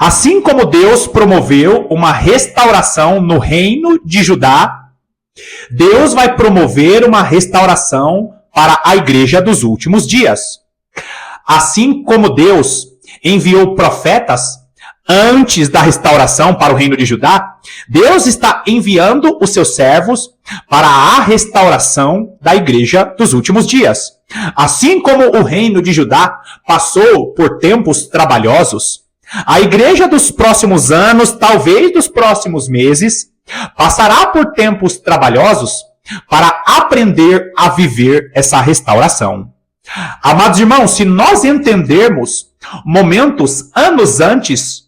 Assim como Deus promoveu uma restauração no reino de Judá, Deus vai promover uma restauração para a igreja dos últimos dias. Assim como Deus enviou profetas antes da restauração para o reino de Judá, Deus está enviando os seus servos para a restauração da igreja dos últimos dias. Assim como o reino de Judá passou por tempos trabalhosos, a igreja dos próximos anos, talvez dos próximos meses, passará por tempos trabalhosos para aprender a viver essa restauração. Amados irmãos, se nós entendermos momentos anos antes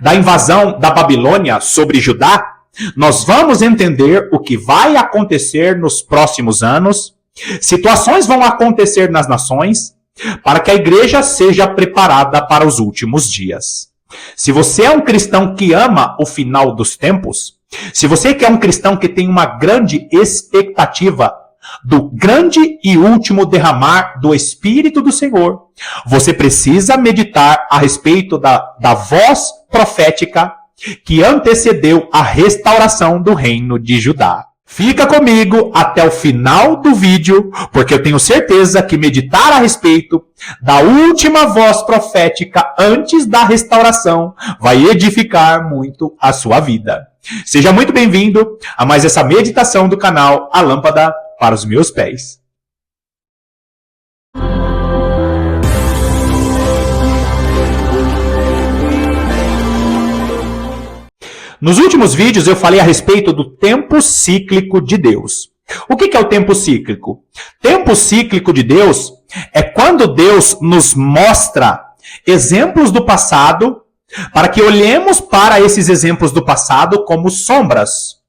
da invasão da Babilônia sobre Judá, nós vamos entender o que vai acontecer nos próximos anos. Situações vão acontecer nas nações para que a igreja seja preparada para os últimos dias. Se você é um cristão que ama o final dos tempos, se você que é um cristão que tem uma grande expectativa do grande e último derramar do Espírito do Senhor, você precisa meditar a respeito da voz profética que antecedeu a restauração do reino de Judá. Fica comigo até o final do vídeo, porque eu tenho certeza que meditar a respeito da última voz profética antes da restauração vai edificar muito a sua vida. Seja muito bem-vindo a mais essa meditação do canal A Lâmpada para os Meus Pés. Nos últimos vídeos eu falei a respeito do tempo cíclico de Deus. O que é o tempo cíclico? Tempo cíclico de Deus é quando Deus nos mostra exemplos do passado para que olhemos para esses exemplos do passado como sombras.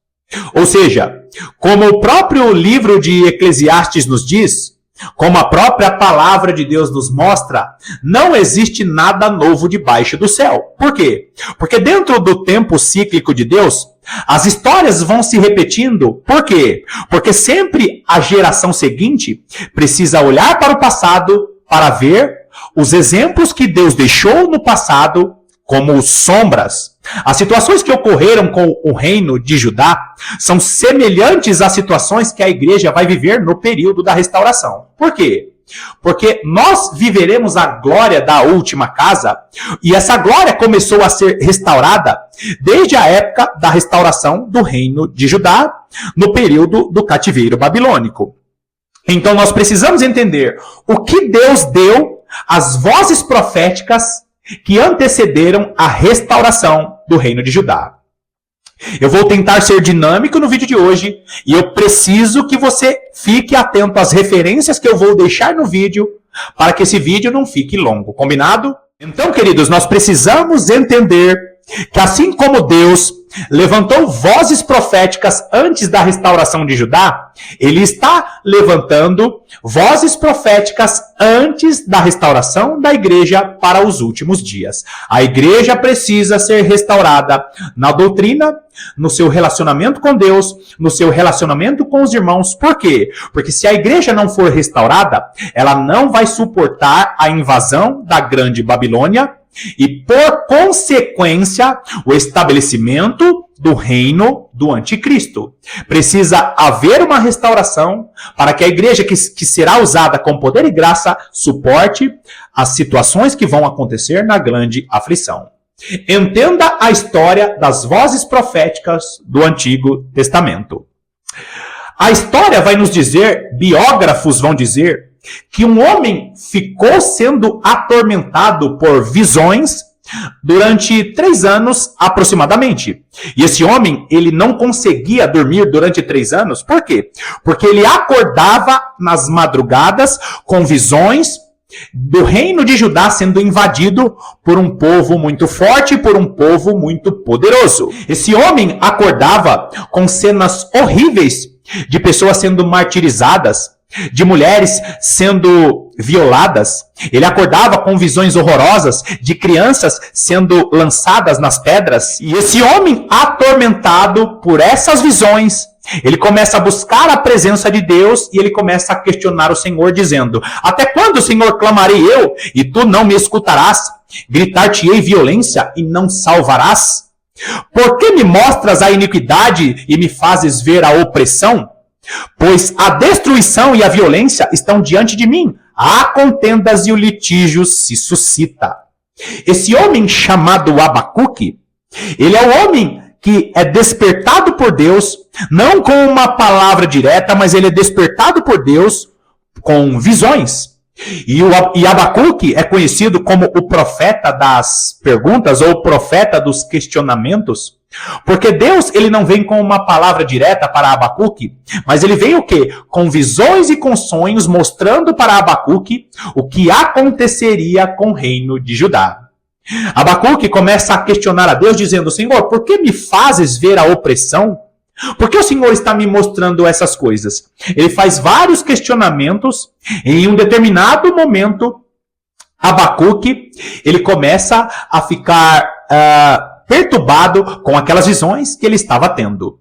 Ou seja, como o próprio livro de Eclesiastes nos diz, como a própria palavra de Deus nos mostra, não existe nada novo debaixo do céu. Por quê? Porque dentro do tempo cíclico de Deus, as histórias vão se repetindo. Por quê? Porque sempre a geração seguinte precisa olhar para o passado para ver os exemplos que Deus deixou no passado como sombras. As situações que ocorreram com o reino de Judá são semelhantes às situações que a igreja vai viver no período da restauração. Por quê? Porque nós viveremos a glória da última casa, e essa glória começou a ser restaurada desde a época da restauração do reino de Judá, no período do cativeiro babilônico. Então nós precisamos entender o que Deus deu às vozes proféticas que antecederam a restauração do reino de Judá. Eu vou tentar ser dinâmico no vídeo de hoje e eu preciso que você fique atento às referências que eu vou deixar no vídeo para que esse vídeo não fique longo, combinado? Então, queridos, nós precisamos entender que assim como Deus levantou vozes proféticas antes da restauração de Judá, ele está levantando vozes proféticas antes da restauração da igreja para os últimos dias. A igreja precisa ser restaurada na doutrina, no seu relacionamento com Deus, no seu relacionamento com os irmãos. Por quê? Porque se a igreja não for restaurada, ela não vai suportar a invasão da grande Babilônia, e, por consequência, o estabelecimento do reino do anticristo. Precisa haver uma restauração para que a igreja que será usada com poder e graça suporte as situações que vão acontecer na grande aflição. Entenda a história das vozes proféticas do Antigo Testamento. A história vai nos dizer, biógrafos vão dizer, que um homem ficou sendo atormentado por visões durante 3 anos aproximadamente. E esse homem, ele não conseguia dormir durante 3 anos. Por quê? Porque ele acordava nas madrugadas com visões do reino de Judá sendo invadido por um povo muito forte, por um povo muito poderoso. Esse homem acordava com cenas horríveis de pessoas sendo martirizadas, de mulheres sendo violadas. Ele acordava com visões horrorosas de crianças sendo lançadas nas pedras. E esse homem, atormentado por essas visões, ele começa a buscar a presença de Deus e ele começa a questionar o Senhor, dizendo: até quando, Senhor, clamarei eu e tu não me escutarás? Gritar-te-ei violência e não salvarás? Por que me mostras a iniquidade e me fazes ver a opressão? Pois a destruição e a violência estão diante de mim. Há contendas e o litígio se suscita. Esse homem chamado Abacuque, ele é o homem que é despertado por Deus, não com uma palavra direta, mas ele é despertado por Deus com visões. E Abacuque é conhecido como o profeta das perguntas ou o profeta dos questionamentos, porque Deus ele não vem com uma palavra direta para Abacuque, mas ele vem o quê? Com visões e com sonhos mostrando para Abacuque o que aconteceria com o reino de Judá. Abacuque começa a questionar a Deus dizendo: Senhor, por que me fazes ver a opressão? Por que o Senhor está me mostrando essas coisas? Ele faz vários questionamentos. Em um determinado momento, Abacuque ele começa a ficar perturbado com aquelas visões que ele estava tendo.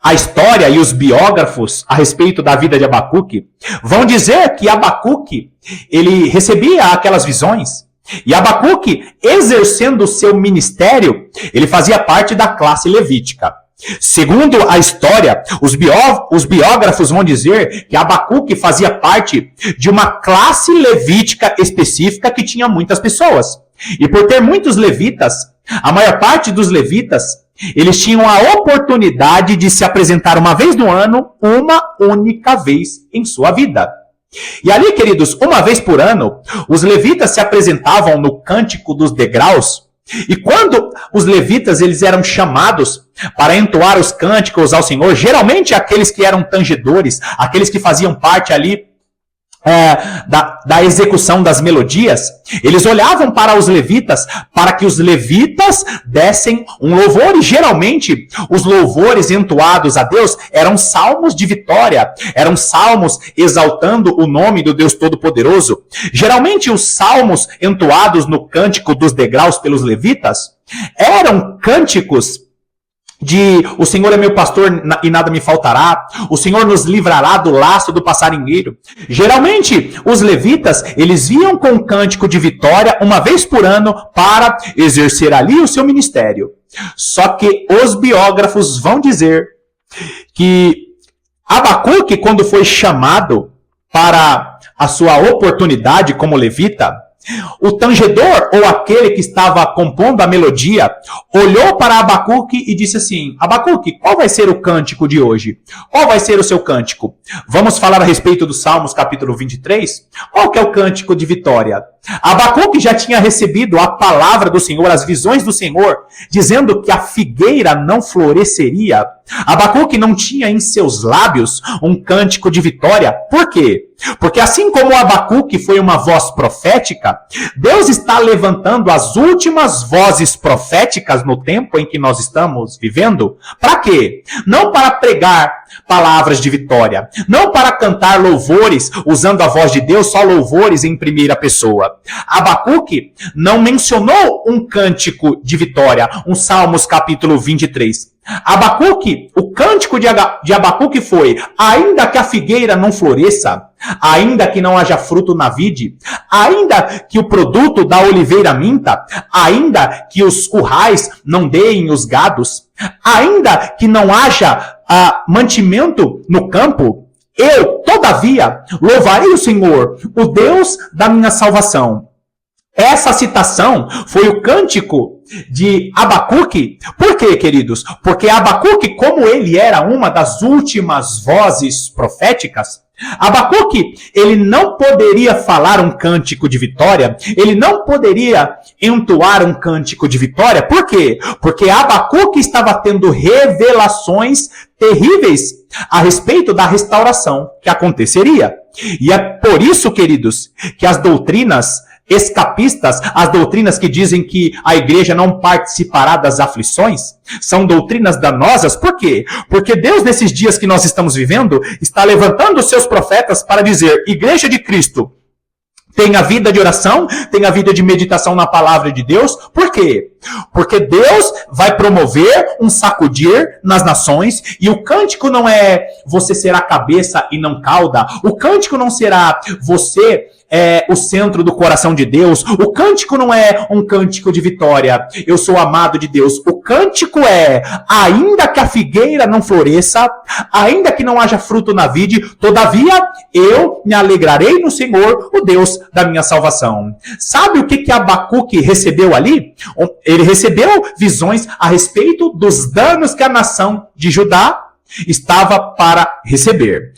A história e os biógrafos a respeito da vida de Abacuque vão dizer que Abacuque ele recebia aquelas visões. E Abacuque, exercendo o seu ministério, ele fazia parte da classe levítica. Segundo a história, os biógrafos vão dizer que Abacuque fazia parte de uma classe levítica específica que tinha muitas pessoas. E por ter muitos levitas, a maior parte dos levitas, eles tinham a oportunidade de se apresentar uma vez no ano, uma única vez em sua vida. E ali, queridos, uma vez por ano, os levitas se apresentavam no Cântico dos Degraus. E quando os levitas eles eram chamados para entoar os cânticos ao Senhor, geralmente aqueles que eram tangedores, aqueles que faziam parte ali da execução das melodias, eles olhavam para os levitas, para que os levitas dessem um louvor, e geralmente os louvores entoados a Deus eram salmos de vitória, eram salmos exaltando o nome do Deus Todo-Poderoso. Geralmente os salmos entoados no Cântico dos Degraus pelos levitas eram cânticos de o Senhor é meu pastor e nada me faltará, o Senhor nos livrará do laço do passarinheiro. Geralmente, os levitas, eles iam com um cântico de vitória uma vez por ano para exercer ali o seu ministério. Só que os biógrafos vão dizer que Abacuque, quando foi chamado para a sua oportunidade como levita, o tangedor, ou aquele que estava compondo a melodia, olhou para Abacuque e disse assim: Abacuque, qual vai ser o cântico de hoje? Qual vai ser o seu cântico? Vamos falar a respeito dos Salmos, capítulo 23? Qual que é o cântico de vitória? Abacuque já tinha recebido a palavra do Senhor, as visões do Senhor, dizendo que a figueira não floresceria. Abacuque não tinha em seus lábios um cântico de vitória. Por quê? Porque assim como Abacuque foi uma voz profética, Deus está levantando as últimas vozes proféticas no tempo em que nós estamos vivendo. Para quê? Não para pregar palavras de vitória, não para cantar louvores usando a voz de Deus, só louvores em primeira pessoa. Abacuque não mencionou um cântico de vitória, um Salmos capítulo 23. Abacuque, o cântico de Abacuque foi: ainda que a figueira não floresça, ainda que não haja fruto na vide, ainda que o produto da oliveira minta, ainda que os currais não deem os gados, ainda que não haja mantimento no campo, eu, todavia, louvarei o Senhor, o Deus da minha salvação. Essa citação foi o cântico de Abacuque. Por quê, queridos? Porque Abacuque, como ele era uma das últimas vozes proféticas, Abacuque, ele não poderia falar um cântico de vitória, ele não poderia entoar um cântico de vitória. Por quê? Porque Abacuque estava tendo revelações terríveis a respeito da restauração que aconteceria. E é por isso, queridos, que as doutrinas escapistas, as doutrinas que dizem que a igreja não participará das aflições, são doutrinas danosas. Por quê? Porque Deus, nesses dias que nós estamos vivendo, está levantando os seus profetas para dizer: Igreja de Cristo, tenha vida de oração, tenha vida de meditação na palavra de Deus. Por quê? Porque Deus vai promover um sacudir nas nações, e o cântico não é você será cabeça e não cauda. O cântico não será você o centro do coração de Deus. O cântico não é um cântico de vitória. Eu sou amado de Deus. O cântico é, ainda que a figueira não floresça, ainda que não haja fruto na vide, todavia eu me alegrarei no Senhor, o Deus da minha salvação. Sabe o que Abacuque recebeu ali? Ele recebeu visões a respeito dos danos que a nação de Judá estava para receber.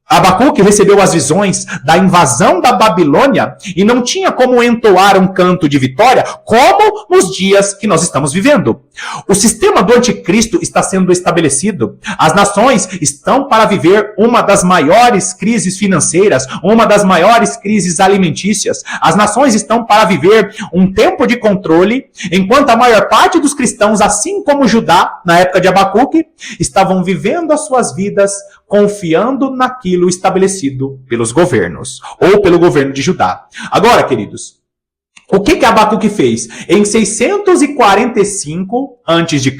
Abacuque recebeu as visões da invasão da Babilônia e não tinha como entoar um canto de vitória como nos dias que nós estamos vivendo. O sistema do anticristo está sendo estabelecido. As nações estão para viver uma das maiores crises financeiras, uma das maiores crises alimentícias. As nações estão para viver um tempo de controle, enquanto a maior parte dos cristãos, assim como Judá, na época de Abacuque, estavam vivendo as suas vidas confiando naquilo estabelecido pelos governos, ou pelo governo de Judá. Agora, queridos, o que Abacuque fez? Em 645 a.C.,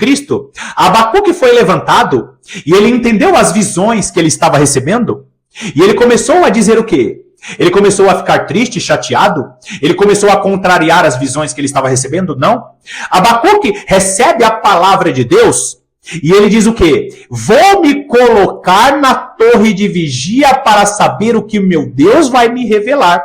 Abacuque foi levantado e ele entendeu as visões que ele estava recebendo e ele começou a dizer o quê? Ele começou a ficar triste, chateado? Ele começou a contrariar as visões que ele estava recebendo? Não. Abacuque recebe a palavra de Deus e ele diz o quê? Vou me colocar na torre de vigia para saber o que meu Deus vai me revelar.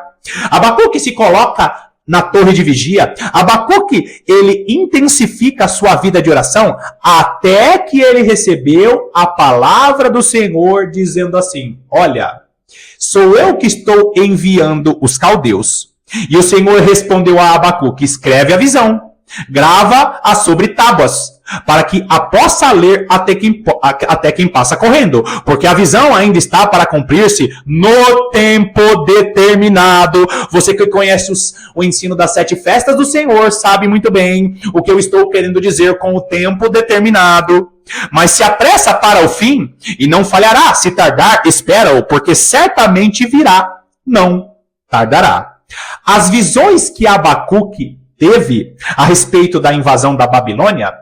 Abacuque se coloca na torre de vigia. Abacuque, ele intensifica a sua vida de oração até que ele recebeu a palavra do Senhor dizendo assim, olha, sou eu que estou enviando os caldeus. E o Senhor respondeu a Abacuque, escreve a visão, grava-a sobre tábuas, para que a possa ler até quem passa correndo, porque a visão ainda está para cumprir-se no tempo determinado. Você que conhece o ensino das 7 festas do Senhor sabe muito bem o que eu estou querendo dizer com o tempo determinado. Mas se apressa para o fim e não falhará. Se tardar, espera-o, porque certamente virá, não tardará. As visões que Abacuque teve a respeito da invasão da Babilônia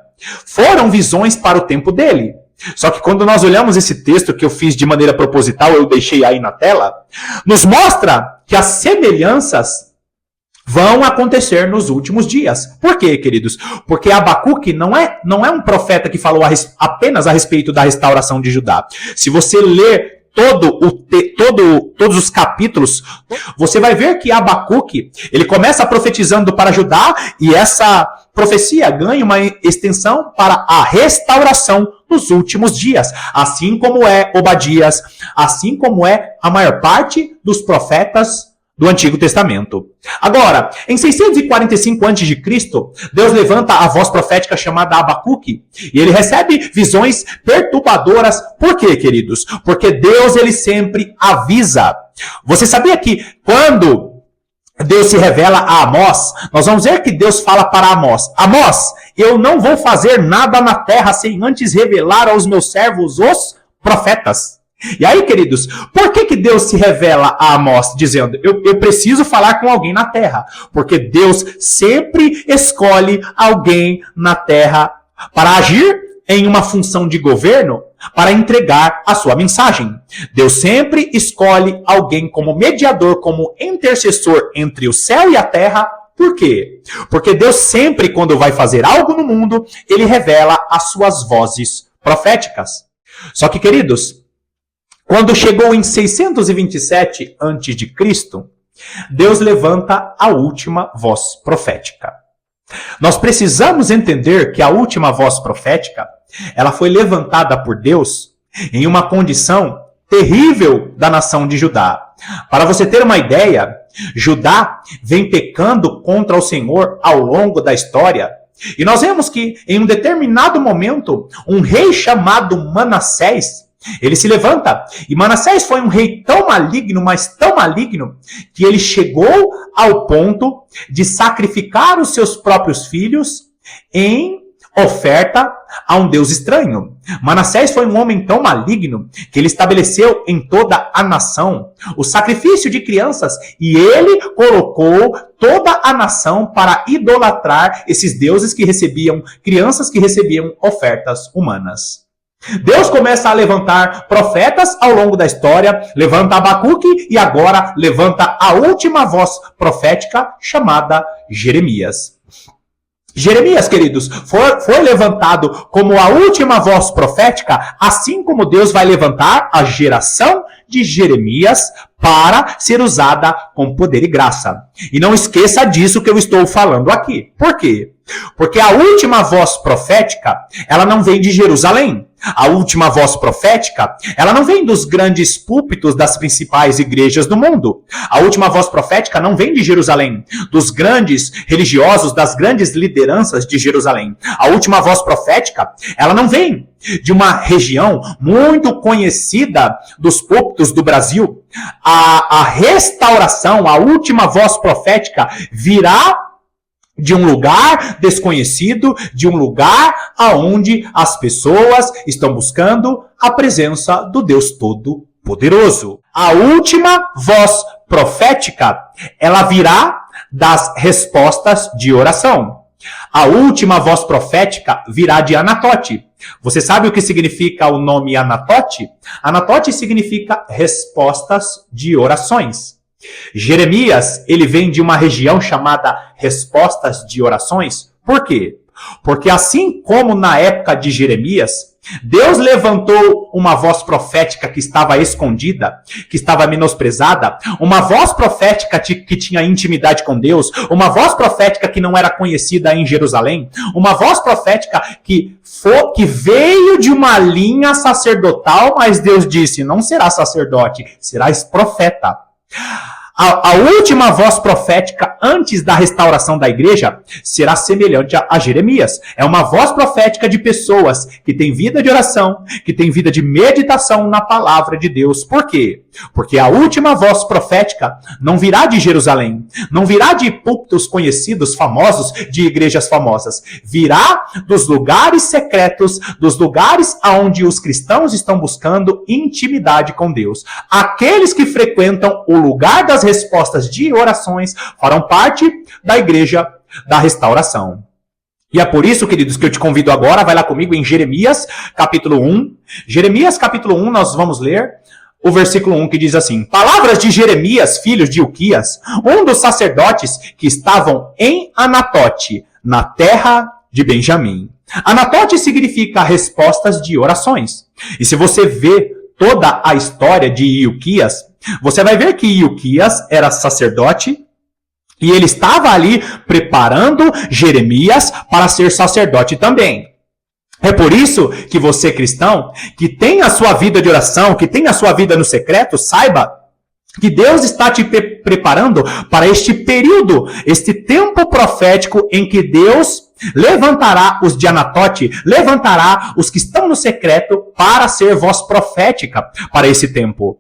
foram visões para o tempo dele. Só que quando nós olhamos esse texto que eu fiz de maneira proposital, eu deixei aí na tela, nos mostra que as semelhanças vão acontecer nos últimos dias. Por quê, queridos? Porque Abacuque não é um profeta que falou apenas a respeito da restauração de Judá. Se você ler todos os capítulos, você vai ver que Abacuque, ele começa profetizando para Judá e essa profecia ganha uma extensão para a restauração nos últimos dias, assim como é Obadias, assim como é a maior parte dos profetas do Antigo Testamento. Agora, em 645 a.C., Deus levanta a voz profética chamada Abacuque e ele recebe visões perturbadoras. Por quê, queridos? Porque Deus, ele sempre avisa. Você sabia que quando Deus se revela a Amós, nós vamos ver que Deus fala para Amós, Amós, eu não vou fazer nada na terra sem antes revelar aos meus servos os profetas. E aí, queridos, por que Deus se revela a Amós dizendo, eu preciso falar com alguém na terra? Porque Deus sempre escolhe alguém na terra para agir em uma função de governo, para entregar a sua mensagem. Deus sempre escolhe alguém como mediador, como intercessor entre o céu e a terra. Por quê? Porque Deus sempre, quando vai fazer algo no mundo, ele revela as suas vozes proféticas. Só que, queridos, quando chegou em 627 a.C., Deus levanta a última voz profética. Nós precisamos entender que a última voz profética, ela foi levantada por Deus em uma condição terrível da nação de Judá. Para você ter uma ideia, Judá vem pecando contra o Senhor ao longo da história. E nós vemos que em um determinado momento, um rei chamado Manassés, ele se levanta. E Manassés foi um rei tão maligno, mas tão maligno, que ele chegou ao ponto de sacrificar os seus próprios filhos em oferta a um Deus estranho. Manassés foi um homem tão maligno que ele estabeleceu em toda a nação o sacrifício de crianças e ele colocou toda a nação para idolatrar esses deuses que recebiam, crianças que recebiam ofertas humanas. Deus começa a levantar profetas ao longo da história, levanta Abacuque e agora levanta a última voz profética chamada Jeremias. Jeremias, queridos, foi levantado como a última voz profética, assim como Deus vai levantar a geração de Jeremias para ser usada com poder e graça. E não esqueça disso que eu estou falando aqui. Por quê? Porque a última voz profética, ela não vem de Jerusalém. A última voz profética, ela não vem dos grandes púlpitos das principais igrejas do mundo. A última voz profética não vem de Jerusalém, dos grandes religiosos, das grandes lideranças de Jerusalém. A última voz profética, ela não vem de uma região muito conhecida dos púlpitos do Brasil. A restauração, a última voz profética virá de um lugar desconhecido, de um lugar aonde as pessoas estão buscando a presença do Deus Todo-Poderoso. A última voz profética, ela virá das respostas de oração. A última voz profética virá de Anatote. Você sabe o que significa o nome Anatote? Anatote significa respostas de orações. Jeremias, ele vem de uma região chamada respostas de orações. Por quê? Porque assim como na época de Jeremias, Deus levantou uma voz profética que estava escondida, que estava menosprezada, uma voz profética que tinha intimidade com Deus, uma voz profética que não era conhecida em Jerusalém, uma voz profética que veio de uma linha sacerdotal, mas Deus disse, não serás sacerdote, serás profeta. A última voz profética antes da restauração da igreja será semelhante a Jeremias. É uma voz profética de pessoas que têm vida de oração, que têm vida de meditação na palavra de Deus. Por quê? Porque a última voz profética não virá de Jerusalém, não virá de púlpitos conhecidos, famosos, de igrejas famosas. Virá dos lugares secretos, dos lugares onde os cristãos estão buscando intimidade com Deus. Aqueles que frequentam o lugar das respostas de orações farão parte da igreja da restauração. E é por isso, queridos, que eu te convido agora, vai lá comigo em Jeremias, capítulo 1. Jeremias, capítulo 1, nós vamos ler o versículo 1 que diz assim: Palavras de Jeremias, filho de Ilquias, um dos sacerdotes que estavam em Anatote, na terra de Benjamim. Anatote significa respostas de orações. E se você vê toda a história de Ilquias, você vai ver que Ilquias era sacerdote e ele estava ali preparando Jeremias para ser sacerdote também. É por isso que você, cristão, que tem a sua vida de oração, que tem a sua vida no secreto, saiba que Deus está te preparando para este período, este tempo profético em que Deus levantará os de Anatote, levantará os que estão no secreto para ser voz profética para esse tempo.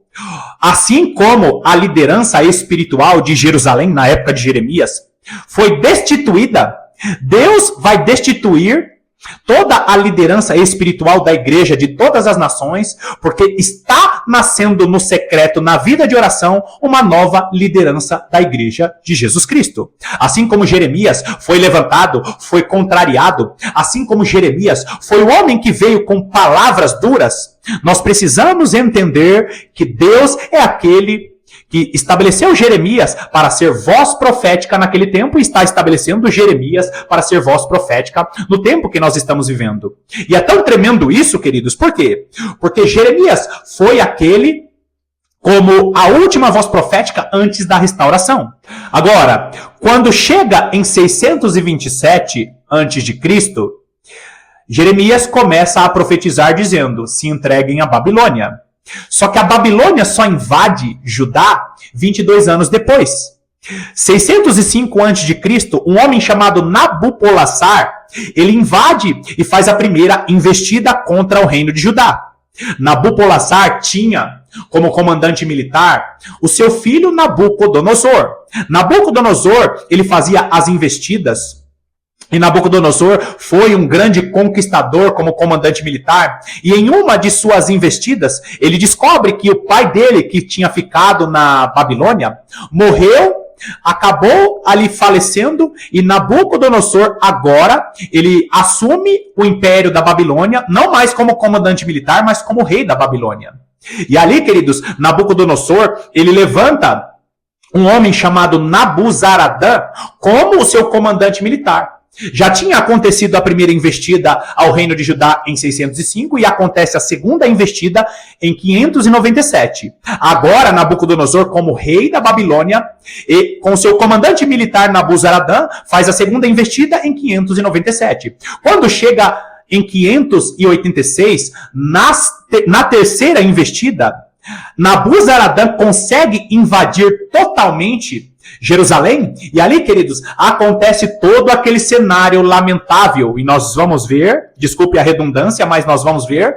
Assim como a liderança espiritual de Jerusalém na época de Jeremias foi destituída, Deus vai destituir toda a liderança espiritual da igreja de todas as nações, porque está nascendo no secreto, na vida de oração, uma nova liderança da igreja de Jesus Cristo. Assim como Jeremias foi levantado, foi contrariado, assim como Jeremias foi o homem que veio com palavras duras, nós precisamos entender que Deus é aquele que estabeleceu Jeremias para ser voz profética naquele tempo e está estabelecendo Jeremias para ser voz profética no tempo que nós estamos vivendo. E é tão tremendo isso, queridos, por quê? Porque Jeremias foi aquele como a última voz profética antes da restauração. Agora, quando chega em 627 a.C., Jeremias começa a profetizar dizendo, se entreguem à Babilônia. Só que a Babilônia só invade Judá 22 anos depois. 605 a.C., um homem chamado Nabopolassar, ele invade e faz a primeira investida contra o reino de Judá. Nabopolassar tinha como comandante militar o seu filho Nabucodonosor. Nabucodonosor, ele fazia as investidas. E Nabucodonosor foi um grande conquistador como comandante militar. E em uma de suas investidas, ele descobre que o pai dele, que tinha ficado na Babilônia, morreu acabou ali falecendo e Nabucodonosor agora ele assume o império da Babilônia, não mais como comandante militar, mas como rei da Babilônia. E ali, queridos, Nabucodonosor, ele levanta um homem chamado Nabuzaradã como o seu comandante militar. Já tinha acontecido a primeira investida ao reino de Judá em 605 e acontece a segunda investida em 597. Agora, Nabucodonosor, como rei da Babilônia, e com seu comandante militar Nabuzaradã, faz a segunda investida em 597. Quando chega em 586, na terceira investida, Nabuzaradã consegue invadir totalmente Jerusalém, e ali, queridos, acontece todo aquele cenário lamentável, e nós vamos ver, desculpe a redundância, mas nós vamos ver,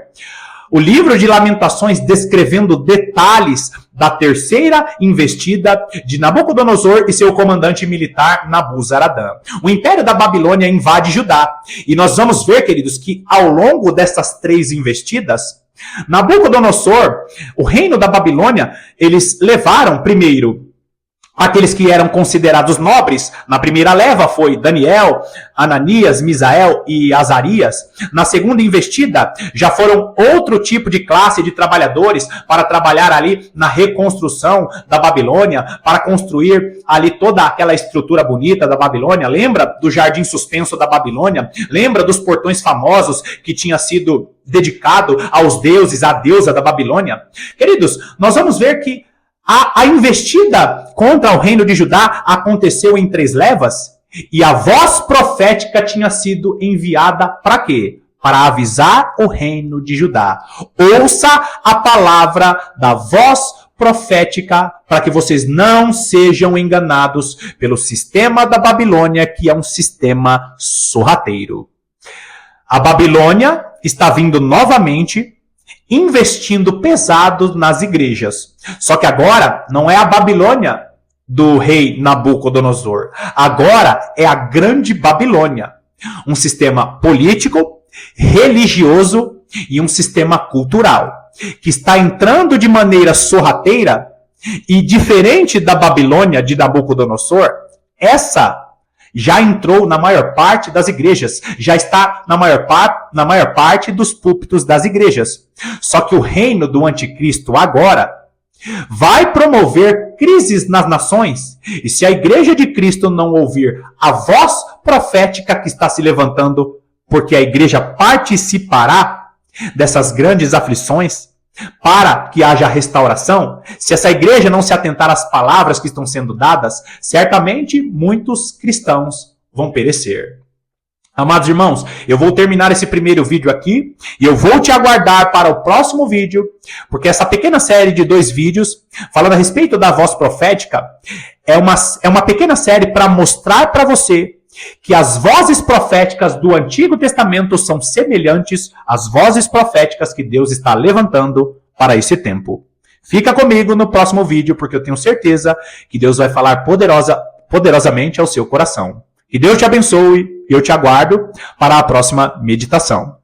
o livro de Lamentações descrevendo detalhes da terceira investida de Nabucodonosor e seu comandante militar Nabuzaradã. O Império da Babilônia invade Judá, e nós vamos ver, queridos, que ao longo dessas 3 investidas, Nabucodonosor, o reino da Babilônia, eles levaram primeiro aqueles que eram considerados nobres. Na primeira leva foi Daniel, Ananias, Misael e Azarias. Na segunda investida já foram outro tipo de classe de trabalhadores para trabalhar ali na reconstrução da Babilônia, para construir ali toda aquela estrutura bonita da Babilônia. Lembra do jardim suspenso da Babilônia? Lembra dos portões famosos que tinha sido dedicado aos deuses, à deusa da Babilônia? Queridos, nós vamos ver que a investida contra o reino de Judá aconteceu em 3 levas, e a voz profética tinha sido enviada para quê? Para avisar o reino de Judá. Ouça a palavra da voz profética para que vocês não sejam enganados pelo sistema da Babilônia, que é um sistema sorrateiro. A Babilônia está vindo novamente, investindo pesado nas igrejas. Só que agora não é a Babilônia do rei Nabucodonosor. Agora é a Grande Babilônia. Um sistema político, religioso e um sistema cultural que está entrando de maneira sorrateira, e diferente da Babilônia de Nabucodonosor, essa já entrou na maior parte das igrejas, já está na maior parte dos púlpitos das igrejas. Só que o reino do anticristo agora vai promover crises nas nações, e se a igreja de Cristo não ouvir a voz profética que está se levantando, porque a igreja participará dessas grandes aflições, para que haja restauração, se essa igreja não se atentar às palavras que estão sendo dadas, certamente muitos cristãos vão perecer. Amados irmãos, eu vou terminar esse primeiro vídeo aqui e eu vou te aguardar para o próximo vídeo, porque essa pequena série de 2 vídeos, falando a respeito da voz profética, é uma pequena série para mostrar para você que as vozes proféticas do Antigo Testamento são semelhantes às vozes proféticas que Deus está levantando para esse tempo. Fica comigo no próximo vídeo, porque eu tenho certeza que Deus vai falar poderosamente ao seu coração. Que Deus te abençoe e eu te aguardo para a próxima meditação.